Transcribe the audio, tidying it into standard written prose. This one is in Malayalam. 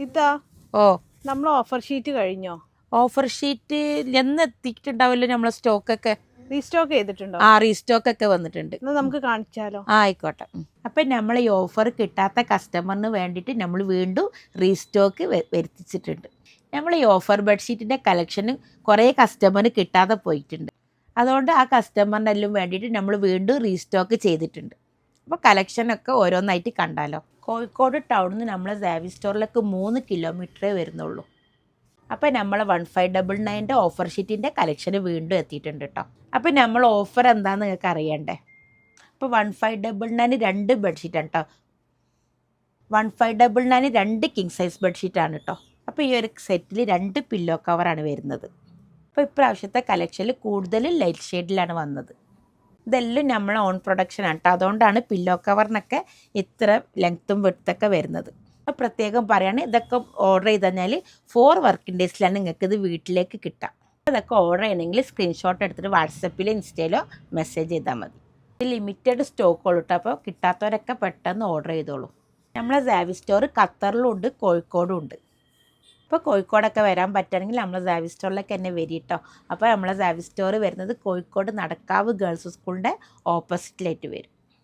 ഇതാ ഓ നമ്മൾ ഓഫർ ഷീറ്റ് കഴിഞ്ഞോ? ഓഫർ ഷീറ്റ് എന്ന് എത്തിയിട്ടുണ്ടാവല്ലോ നമ്മളെ സ്റ്റോക്കൊക്കെ. റീസ്റ്റോക്ക് ചെയ്തിട്ടുണ്ടോ? റീസ്റ്റോക്ക് ഒക്കെ വന്നിട്ടുണ്ട്. എന്നാ നമുക്ക് കാണിച്ചാലോ? ആയിക്കോട്ടെ. അപ്പം നമ്മൾ ഈ ഓഫർ കിട്ടാത്ത കസ്റ്റമറിന് വേണ്ടിയിട്ട് നമ്മൾ വീണ്ടും റീസ്റ്റോക്ക് വരുത്തിച്ചിട്ടുണ്ട്. നമ്മൾ ഈ ഓഫർ ബെഡ്ഷീറ്റിൻ്റെ കളക്ഷന് കുറേ കസ്റ്റമറിന് കിട്ടാതെ പോയിട്ടുണ്ട്. അതുകൊണ്ട് ആ കസ്റ്റമറിൻ്റെ എല്ലാം വേണ്ടിയിട്ട് നമ്മൾ വീണ്ടും റീസ്റ്റോക്ക് ചെയ്തിട്ടുണ്ട്. അപ്പോൾ കളക്ഷനൊക്കെ ഓരോന്നായിട്ട് കണ്ടാലോ. കോഴിക്കോട് ടൗണിൽ നിന്ന് നമ്മളെ സാവി സ്റ്റോറിലേക്ക് 3 കിലോമീറ്ററേ വരുന്നുള്ളൂ. അപ്പോൾ നമ്മൾ 1599 ഓഫർ ഷീറ്റിൻ്റെ കളക്ഷന് വീണ്ടും എത്തിയിട്ടുണ്ട് കേട്ടോ. അപ്പോൾ നമ്മൾ ഓഫർ എന്താണെന്ന് നിങ്ങൾക്ക് അറിയണ്ടേ? അപ്പോൾ 1599 2 ബെഡ്ഷീറ്റാണ് കേട്ടോ. 1599 2 കിങ് സൈസ് ബെഡ്ഷീറ്റാണ് കേട്ടോ. അപ്പോൾ ഈ ഒരു സെറ്റിൽ 2 പില്ലോ കവറാണ് വരുന്നത്. അപ്പോൾ ഇപ്രാവശ്യത്തെ കളക്ഷനിൽ കൂടുതലും ലൈറ്റ് ഷെയ്ഡിലാണ് വന്നത്. ഇതെല്ലാം നമ്മൾ ഓൺ പ്രൊഡക്ഷനാണ് കേട്ടോ. അതുകൊണ്ടാണ് പില്ലോ കവറിനൊക്കെ ഇത്ര ലെങ്ത്തും വിഡ്ത്തൊക്കെ വരുന്നത്. അപ്പോൾ പ്രത്യേകം പറയുകയാണ്, ഇതൊക്കെ ഓർഡർ ചെയ്ത് കഴിഞ്ഞാൽ 4 വർക്കിംഗ് ഡേയ്സിലാണ് നിങ്ങൾക്ക് ഇത് വീട്ടിലേക്ക് കിട്ടുക. ഇതൊക്കെ ഓർഡർ ചെയ്യണമെങ്കിൽ സ്ക്രീൻഷോട്ട് എടുത്തിട്ട് വാട്സപ്പിലോ ഇൻസ്റ്റയിലോ മെസ്സേജ് ചെയ്താൽ മതി. ഇത് ലിമിറ്റഡ് സ്റ്റോക്കുള്ളൂ കേട്ടോ. അപ്പോൾ കിട്ടാത്തവരൊക്കെ പെട്ടെന്ന് ഓർഡർ ചെയ്തോളൂ. നമ്മളെ സാവി സ്റ്റോർ ഖത്തറിലും ഉണ്ട്, കോഴിക്കോടും ഉണ്ട്. അപ്പോൾ കോഴിക്കോടൊക്കെ വരാൻ പറ്റുകയാണെങ്കിൽ നമ്മളെ സാവി സ്റ്റോറിലേക്ക് തന്നെ വരി കേട്ടോ. അപ്പോൾ നമ്മളെ സാവി സ്റ്റോർ വരുന്നത് കോഴിക്കോട് നടക്കാവ് ഗേൾസ് സ്കൂളിൻ്റെ ഓപ്പോസിറ്റിലായിട്ട് വരും.